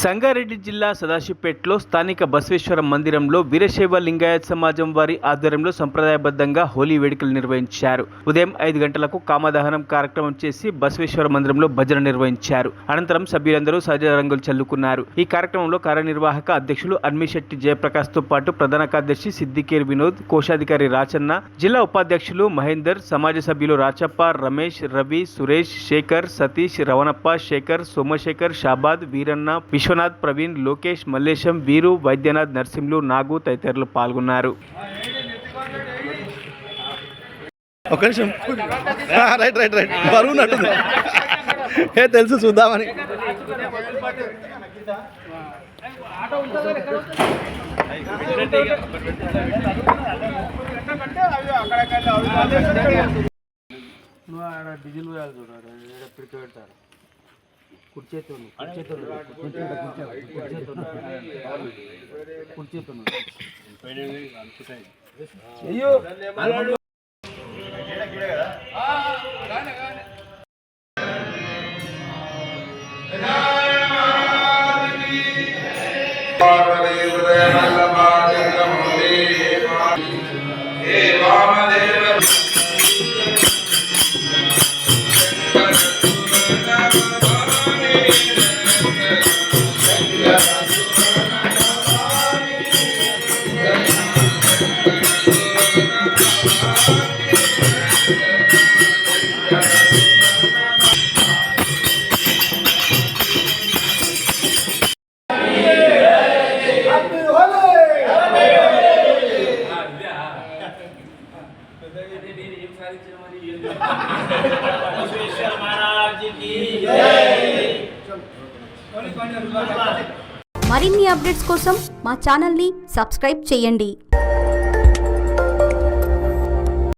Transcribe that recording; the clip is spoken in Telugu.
సంగారెడ్డి జిల్లా సదాశివపేటలో స్థానిక బసవేశ్వర మందిరంలో వీరశైవ లింగాయత్ సమాజం వారి ఆధ్వర్యంలో సంప్రదాయబద్ధంగా హోలీ వేడుకలు నిర్వహించారు. ఉదయం 5 గంటలకు కామదహనం కార్యక్రమం చేసి బసవేశ్వర మందిరంలో భజన నిర్వహించారు. అనంతరం సభ్యులందరూ సహజ రంగులు చల్లుకున్నారు. ఈ కార్యక్రమంలో కార్యనిర్వాహక అధ్యక్షులు అన్మిశెట్టి జయప్రకాష్తో పాటు ప్రధాన కార్యదర్శి సిద్దికేర్ వినోద్, కోశాధికారి రాచన్న, జిల్లా ఉపాధ్యక్షులు మహేందర్, సమాజ సభ్యులు రాచప్ప, రమేష్, రవి, సురేష్, శేఖర్, సతీష్, రవణప్ప, శేఖర్, సోమశేఖర్, షాబాద్, వీరన్న, విశ్వనాథ్, ప్రవీణ్, లోకేష్, మల్లేశం, వీరు, వైద్యనాథ్, నర్సింహులు, నాగు తదితరులు పాల్గొన్నారు. తెలుసు చూద్దామని డీజిల్ పెడతారు. కుర్చేతో మరిన్ని అప్డేట్స్ కోసం మా ఛానల్ని సబ్స్క్రైబ్ చేయండి.